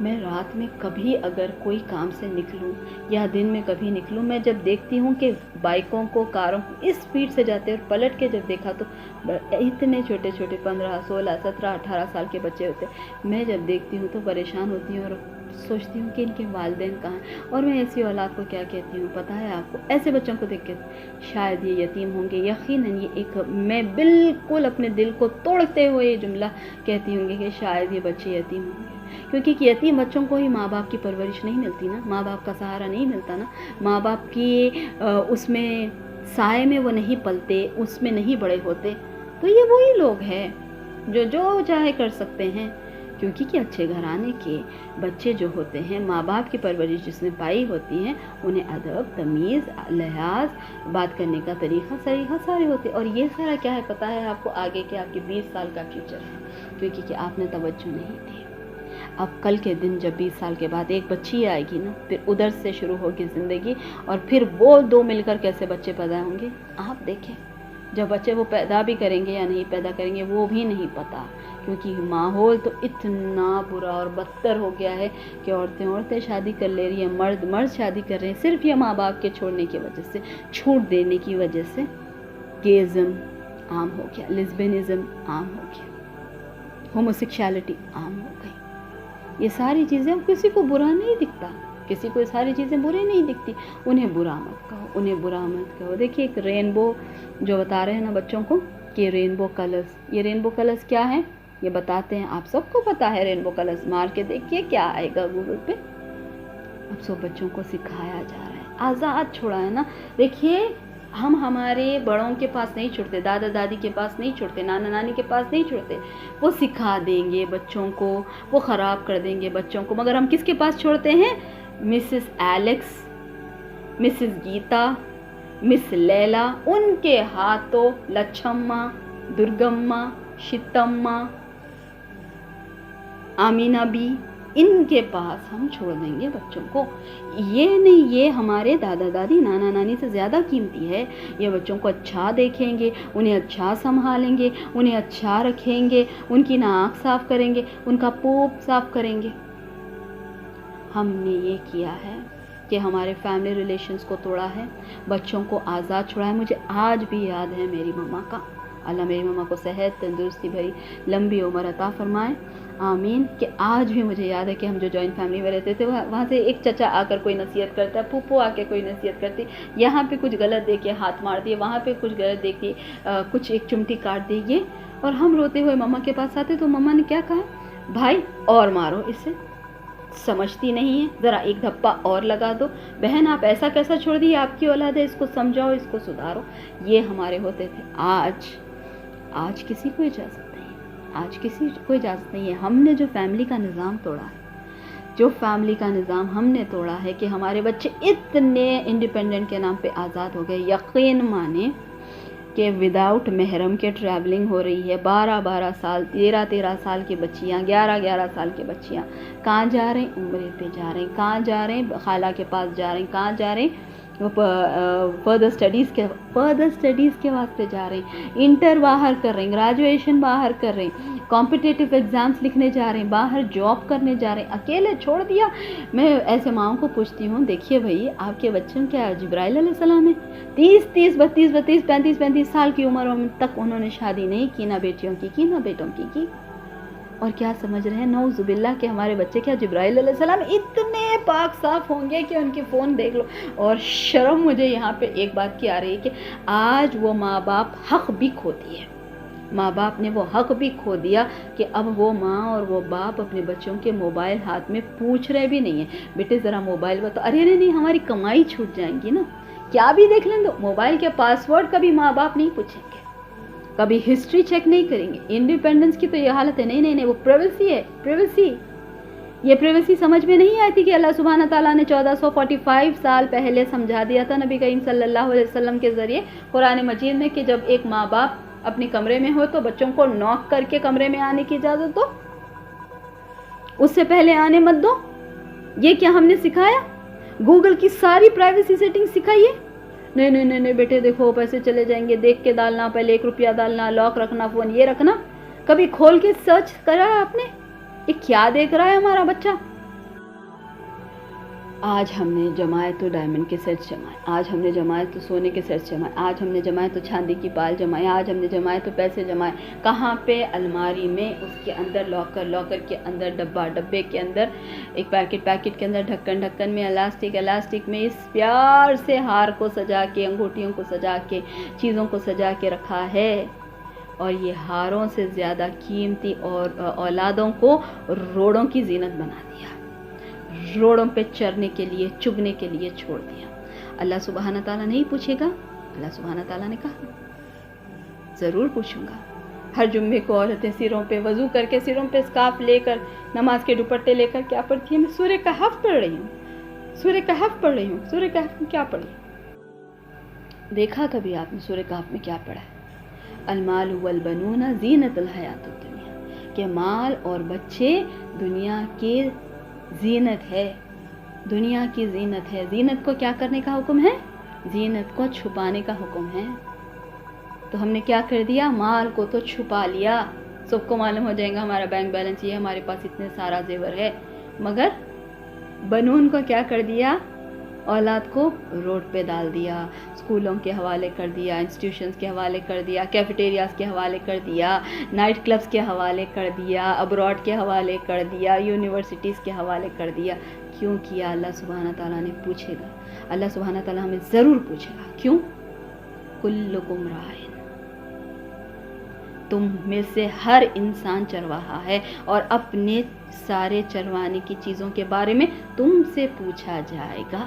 میں رات میں کبھی اگر کوئی کام سے نکلوں یا دن میں کبھی نکلوں، میں جب دیکھتی ہوں کہ بائکوں کو، کاروں کو اس سپیڈ سے جاتے ہیں، اور پلٹ کے جب دیکھا تو اتنے چھوٹے چھوٹے 15 16 17 18 سال کے بچے ہوتے ہیں، میں جب دیکھتی ہوں تو پریشان ہوتی ہوں اور سوچتی ہوں کہ ان کے والدین کہاں ہیں۔ اور میں ایسی اولاد کو کیا کہتی ہوں پتہ ہے آپ کو؟ ایسے بچوں کو دیکھ کے شاید یہ یتیم ہوں گے۔ یقیناً یہ ایک، میں بالکل اپنے دل کو توڑتے ہوئے یہ جملہ کہتی ہوں گی کہ شاید یہ بچے یتیم ہوں گے، کیونکہ یتیم بچوں کو ہی ماں باپ کی پرورش نہیں ملتی نا، ماں باپ کا سہارا نہیں ملتا نا، ماں باپ کی اس میں سائے میں وہ نہیں پلتے، اس میں نہیں بڑے ہوتے، تو یہ وہی لوگ ہیں جو چاہے کر سکتے ہیں، کیونکہ کہ اچھے گھرانے کے بچے جو ہوتے ہیں، ماں باپ کی پرورش جس نے پائی ہوتی ہے، انہیں ادب، تمیز، لحاظ، بات کرنے کا طریقہ، سلیقہ سارے ہوتے ہیں۔ اور یہ سارا کیا ہے پتہ ہے آپ کو؟ آگے کے آپ کے 20 سال کا فیوچر ہے، کیونکہ کہ آپ نے توجہ نہیں دی۔ اب کل کے دن جب 20 سال کے بعد ایک بچی آئے گی نا، پھر ادھر سے شروع ہوگی زندگی، اور پھر وہ دو مل کر کیسے بچے پیدا ہوں گے آپ دیکھیں۔ جب بچے وہ پیدا بھی کریں گے یا نہیں پیدا کریں گے وہ بھی نہیں پتا، کیونکہ ماحول تو اتنا برا اور بدتر ہو گیا ہے کہ عورتیں شادی کر لے رہی ہیں، مرد شادی کر رہے ہیں، صرف یہ ماں باپ کے چھوڑنے کی وجہ سے، چھوٹ دینے کی وجہ سے۔ گیزم عام ہو گیا، لیزبینزم عام ہو گیا، ہوموسیکشوالٹی عام ہو گئی۔ یہ ساری چیزیں کسی کو برا نہیں دکھتا، کسی کو یہ ساری چیزیں برے نہیں دکھتی، انہیں برا مت کہو، انہیں برا مت کہو۔ دیکھیے ایک رینبو جو بتا رہے ہیں نا بچوں کو کہ رینبو کلرز، یہ رینبو کلرز کیا ہیں یہ بتاتے ہیں، آپ سب کو پتا ہے رینبو کلرز، مار کے دیکھیے کیا آئے گا گوگل پہ۔ اب سب بچوں کو سکھایا جا رہا ہے، آزاد چھوڑا ہے نا۔ دیکھیے ہم ہمارے بڑوں کے پاس نہیں چھوڑتے، دادا دادی کے پاس نہیں چھوڑتے، نانا نانی کے پاس نہیں چھوڑتے، وہ سکھا دیں گے بچوں کو، وہ خراب کر دیں گے بچوں کو، مگر ہم کس کے پاس چھوڑتے ہیں؟ مسز ایلیکس، مسز گیتا، مس لیلا، ان کے ہاتھوں لچھماں، درگماں، شتماں، آمینہ بی، ان کے پاس ہم چھوڑ دیں گے بچوں کو۔ یہ نہیں، یہ ہمارے دادا دادی نانا نانی سے زیادہ قیمتی ہے۔ یہ بچوں کو اچھا دیکھیں گے، انہیں اچھا سنبھالیں گے، انہیں اچھا رکھیں گے، ان کی ناک صاف کریں گے، ان کا پوپ صاف کریں گے۔ ہم نے یہ کیا ہے کہ ہمارے فیملی ریلیشنز کو توڑا ہے، بچوں کو آزاد چھوڑا ہے۔ مجھے آج بھی یاد ہے میری ماما کا، اللہ میری ماما کو صحت، تندرستی بھری لمبی عمر عطا فرمائے، آمین، کہ آج بھی مجھے یاد ہے کہ ہم جو جوائنٹ فیملی میں رہتے تھے، وہاں سے ایک چچا آ کر کوئی نصیحت کرتا ہے، پھوپھو آ کے کوئی نصیحت کرتی، یہاں پہ کچھ غلط دیکھ کے ہاتھ مار دیے، وہاں پہ کچھ غلط دیکھ کے کچھ ایک چمٹی کاٹ دی، یہ، اور ہم روتے ہوئے ماما کے پاس آتے تو ماما نے کیا کہا؟ بھائی اور مارو اسے، سمجھتی نہیں ہے، ذرا ایک دھپا اور لگا دو، بہن آپ ایسا کیسا چھوڑ دی، آپ کی اولاد ہے، اس کو سمجھاؤ، اس کو سدھارو۔ یہ ہمارے ہوتے تھے۔ آج کسی کو اجازت نہیں ہے، آج کسی کو اجازت نہیں ہے۔ ہم نے جو فیملی کا نظام توڑا ہے، جو فیملی کا نظام ہم نے توڑا ہے کہ ہمارے بچے اتنے انڈیپینڈنٹ کے نام پہ آزاد ہو گئے۔ یقین مانے کہ وداؤٹ محرم کے ٹریولنگ ہو رہی ہے، 12 سال، 13 سال کی بچیاں، 11 سال کی بچیاں کہاں جا رہے ہیں؟ عمرے پہ جا رہے ہیں، کہاں جا رہے ہیں؟ خالہ کے پاس جا رہے ہیں، کہاں جا رہے ہیں؟ فردر اسٹڈیز کے واسطے جا رہے ہیں، انٹر باہر کر رہے ہیں، گریجویشن باہر کر رہے ہیں، کمپٹیٹیو ایگزامس لکھنے جا رہے ہیں، باہر جاب کرنے جا رہے ہیں، اکیلے چھوڑ دیا۔ میں ایسے ماؤں کو پوچھتی ہوں، دیکھیے بھائی آپ کے بچوں کیا جبرائیل علیہ السلام ہے؟ 30 35 سال کی عمر تک انہوں نے شادی نہیں کی، نہ بیٹیوں کی نہ بیٹوں کی، اور کیا سمجھ رہے ہیں؟ نعوذ باللہ کہ ہمارے بچے کیا جبرائیل علیہ السلام اتنے پاک صاف ہوں گے کہ ان کے فون دیکھ لو۔ اور شرم مجھے یہاں پہ ایک بات کی آ رہی ہے کہ آج وہ ماں باپ حق بھی کھو دیے، ماں باپ نے وہ حق بھی کھو دیا کہ اب وہ ماں اور وہ باپ اپنے بچوں کے موبائل ہاتھ میں پوچھ رہے بھی نہیں ہیں، بیٹے ذرا موبائل بتاؤ، ارے نہیں ہماری کمائی چھوٹ جائیں گی نا، کیا بھی دیکھ لیں، دو موبائل کے پاسورڈ کبھی ماں باپ نہیں پوچھیں گے، کبھی ہسٹری چیک نہیں کریں گے۔ انڈیپینڈنس کی تو یہ حالت ہے، نہیں وہ پرائیویسی ہے، پرائیویسی، یہ پرائیویسی سمجھ میں نہیں آتی کہ اللہ سبحانہ تعالیٰ نے 1445 سال پہلے سمجھا دیا تھا نبی کریم صلی اللہ علیہ وسلم کے ذریعے قرآن مجید میں کہ جب ایک ماں باپ اپنے کمرے میں ہو تو بچوں کو نوک کر کے کمرے میں آنے کی اجازت دو، اس سے پہلے آنے مت دو۔ یہ کیا ہم نے سکھایا؟ گوگل کی ساری پرائیویسی سیٹنگ سکھائیے؟ نہیں بیٹے دیکھو پیسے چلے جائیں گے، دیکھ کے ڈالنا، پہلے 1 روپیہ ڈالنا، لاک رکھنا، فون یہ رکھنا۔ کبھی کھول کے سرچ کرا آپ نے یہ کیا دیکھ رہا ہے ہمارا بچہ؟ آج ہم نے جمائے تو ڈائمنڈ کے سیٹ جمائے، آج ہم نے جمائے تو سونے کے سیٹ جمائے، آج ہم نے جمائے تو چاندی کی پال جمائے، آج ہم نے جمائے تو پیسے جمائے. کہاں پہ؟ الماری میں، اس کے اندر لاکر کے اندر، ڈبے کے اندر، ایک پیکٹ کے اندر، ڈھکن میں، الاسٹک میں، اس پیار سے ہار کو سجا کے، انگوٹھیوں کو سجا کے، چیزوں کو سجا کے رکھا ہے. اور یہ ہاروں سے زیادہ قیمتی اور اولادوں کو روڑوں کی زینت بنا دیا، روڑوں پہ چرنے کے لیے، چگنے کے لیے چھوڑ دیا. اللہ سبحانہ تعالیٰ نہیں پوچھے گا؟ اللہ سبحانہ تعالیٰ نے کہا ضرور پوچھوں گا. ہر جمعے کو عورتیں سروں پہ وضو کر کے، سروں پہ اسکارف لے کر، نماز کے دوپٹے لے کر کیا پڑھتی ہیں؟ میں سورہ کہف پڑھ رہی ہوں، سورہ کہف میں کیا پڑھی؟ دیکھا کبھی آپ نے سورہ کہف میں کیا پڑھا ہے؟ المال والبنون زینت الحیات الدنیا، کہ مال اور بچے دنیا کی زینت ہے، دنیا کی زینت ہے. زینت کو کیا کرنے کا حکم ہے؟ زینت کو چھپانے کا حکم ہے. تو ہم نے کیا کر دیا؟ مال کو تو چھپا لیا، سب کو معلوم ہو جائے گا ہمارا بینک بیلنس یہ ہے، ہمارے پاس اتنے سارا زیور ہے. مگر بنون کو کیا کر دیا؟ اولاد کو روڈ پہ ڈال دیا، اسکولوں کے حوالے کر دیا، انسٹیٹیوشنز کے حوالے کر دیا، کیفیٹیریاز کے حوالے کر دیا، نائٹ کلبز کے حوالے کر دیا، ابراڈ کے حوالے کر دیا، یونیورسٹیز کے حوالے کر دیا. کیوں کیا؟ اللہ سبحانہ تعالیٰ نے پوچھے گا، اللہ سبحانہ تعالیٰ ہمیں ضرور پوچھے گا. کیوں؟ کلکم راعٍ، تم میں سے ہر انسان چرواہا ہے، اور اپنے سارے چروانے کی چیزوں کے بارے میں تم سے پوچھا جائے گا.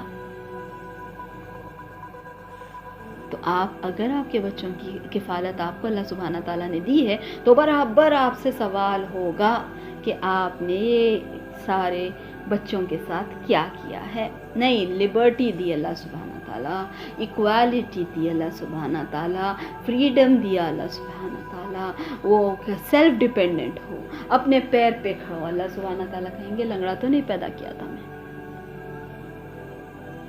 تو آپ اگر آپ کے بچوں کی کفالت آپ کو اللہ سبحانہ تعالیٰ نے دی ہے تو برابر آپ سے سوال ہوگا کہ آپ نے یہ سارے بچوں کے ساتھ کیا کیا ہے. نہیں، لبرٹی دی اللہ سبحانہ تعالیٰ، ایکوالٹی دی اللہ سبحانہ تعالیٰ، فریڈم دیا اللہ سبحانہ تعالیٰ، وہ سیلف ڈیپینڈنٹ ہو، اپنے پیر پہ کھڑو. اللہ سبحانہ تعالیٰ کہیں گے لنگڑا تو نہیں پیدا کیا تھا میں.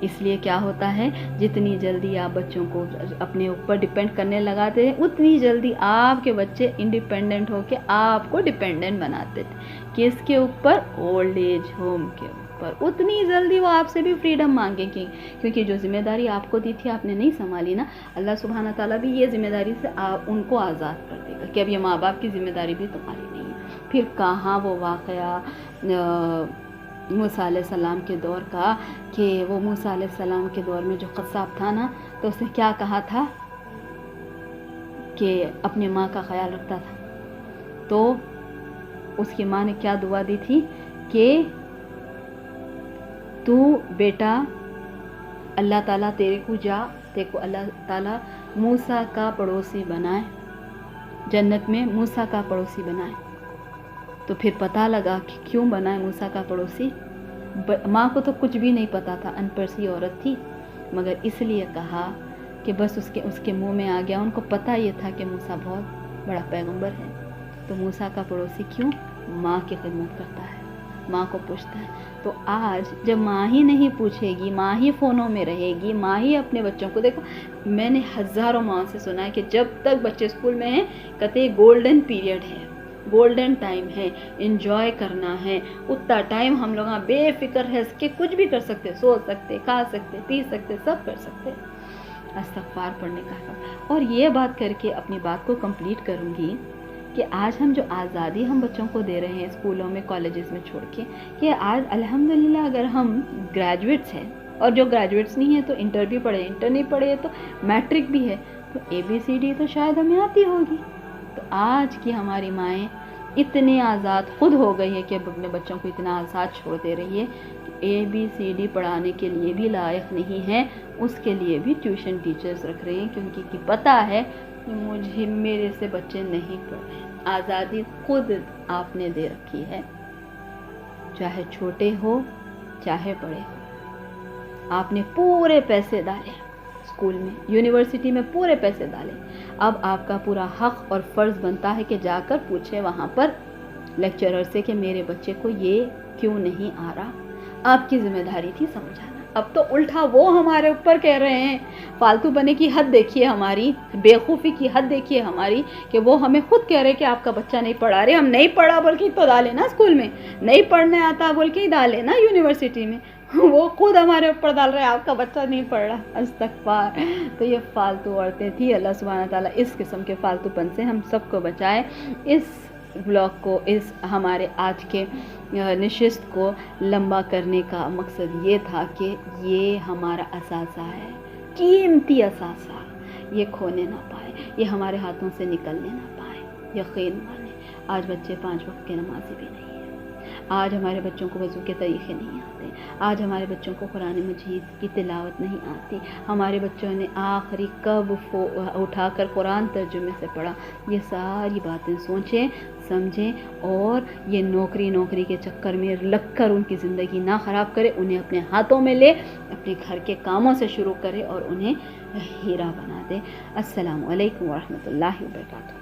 اس لیے کیا ہوتا ہے، جتنی جلدی آپ بچوں کو اپنے اوپر ڈیپینڈ کرنے لگاتے ہیں، اتنی جلدی آپ کے بچے انڈیپینڈنٹ ہو کے آپ کو ڈیپینڈنٹ بناتے تھے. کس کے اوپر؟ اولڈ ایج ہوم کے اوپر. اتنی جلدی وہ آپ سے بھی فریڈم مانگیں گے، کیونکہ جو ذمہ داری آپ کو دی تھی آپ نے نہیں سنبھالی نا. اللہ سبحانہ تعالیٰ بھی یہ ذمہ داری سے ان کو آزاد کر دے گا کہ اب یہ ماں باپ کی ذمہ داری بھی تمہاری نہیں ہے. پھر کہاں وہ واقعہ موسیٰ علیہ السلام کے دور کا، کہ وہ موسیٰ علیہ السلام کے دور میں جو قصاب تھا نا، تو اس نے کیا کہا تھا کہ اپنی ماں کا خیال رکھتا تھا. تو اس کی ماں نے کیا دعا دی تھی کہ تو بیٹا اللہ تعالیٰ تیرے کو اللہ تعالیٰ موسیٰ کا پڑوسی بنائے، جنت میں موسیٰ کا پڑوسی بنائے. تو پھر پتہ لگا کہ کیوں بنائے موسیٰ کا پڑوسی. ماں کو تو کچھ بھی نہیں پتا تھا، ان پڑھ سی عورت تھی، مگر اس لیے کہا کہ بس اس کے منہ میں آ گیا. ان کو پتہ یہ تھا کہ موسیٰ بہت بڑا پیغمبر ہے. تو موسیٰ کا پڑوسی کیوں؟ ماں کی خدمت کرتا ہے، ماں کو پوچھتا ہے. تو آج جب ماں ہی نہیں پوچھے گی، ماں ہی فونوں میں رہے گی، ماں ہی اپنے بچوں کو، دیکھو میں نے ہزاروں ماں سے سنا ہے کہ جب تک بچے اسکول میں ہیں کہتے گولڈن پیریڈ ہے، گولڈن ٹائم ہے، انجوائے کرنا ہے. اتنا ٹائم ہم لوگ بے فکر ہے کہ کچھ بھی کر سکتے، سو سکتے، کھا سکتے، پی سکتے، سب کر سکتے. استغفار پڑھنے کا. اور یہ بات کر کے اپنی بات کو کمپلیٹ کروں گی کہ آج ہم جو آزادی ہم بچوں کو دے رہے ہیں اسکولوں میں، کالجز میں چھوڑ کے، کہ آج الحمدللہ اگر ہم گریجویٹس ہیں، اور جو گریجویٹس نہیں ہیں تو انٹر بھی پڑھے، انٹر نہیں پڑھے تو میٹرک بھی ہے، تو ABCD تو شاید ہمیں آتی ہوگی. تو آج کی ہماری مائیں اتنے آزاد خود ہو گئی ہے کہ اب اپنے بچوں کو اتنا آزاد چھوڑ دے رہی ہے کہ ABCD پڑھانے کے لیے بھی لائق نہیں ہے، اس کے لیے بھی ٹیوشن ٹیچرز رکھ رہی ہیں، کیونکہ پتہ ہے کہ میرے سے بچے نہیں پڑھ رہے. آزادی خود آپ نے دے رکھی ہے، چاہے چھوٹے ہو چاہے بڑے ہو. آپ نے پورے پیسے ڈالے اسکول میں، یونیورسٹی میں پورے پیسے ڈالے. اب آپ کا پورا حق اور فرض بنتا ہے کہ جا کر پوچھے وہاں پر لیکچرر سے کہ میرے بچے کو یہ کیوں نہیں آ رہا. آپ کی ذمہ داری تھی سمجھانا. اب تو الٹا وہ ہمارے اوپر کہہ رہے ہیں. فالتو بنے کی حد دیکھیے ہماری، بیوقوفی کی حد دیکھیے ہماری، کہ وہ ہمیں خود کہہ رہے کہ آپ کا بچہ نہیں پڑھا رہے. ہم نہیں پڑھا بول کے تو ڈالے نا اسکول میں، نہیں پڑھنے آتا بول کے ہی ڈالے نا یونیورسٹی میں. وہ خود ہمارے اوپر ڈال رہے ہیں، آپ کا بچہ نہیں پڑھ رہا، استغفار۔ تو یہ فالتو عورتیں تھیں۔ اللہ سبحانہ تعالیٰ اس قسم کے فالتو پن سے ہم سب کو بچائے۔ اس بلاگ کو، اس ہمارے آج کے نشست کو لمبا کرنے کا مقصد یہ تھا کہ یہ ہمارا اثاثہ ہے، قیمتی اثاثہ، یہ کھونے نہ پائے، یہ ہمارے ہاتھوں سے نکلنے نہ پائے۔ یقین مانے آج بچے 5 وقت کے نمازی بھی نہیں ہیں، آج ہمارے بچوں کو وضو کے طریقے نہیں آتے، آج ہمارے بچوں کو قرآن مجید کی تلاوت نہیں آتی، ہمارے بچوں نے آخری کب اٹھا کر قرآن ترجمے سے پڑھا۔ یہ ساری باتیں سوچیں، سمجھیں، اور یہ نوکری کے چکر میں لگ کر ان کی زندگی نہ خراب کرے، انہیں اپنے ہاتھوں میں لے، اپنے گھر کے کاموں سے شروع کرے اور انہیں ہیرا بنا دے۔ السلام علیکم ورحمۃ اللہ وبرکاتہ۔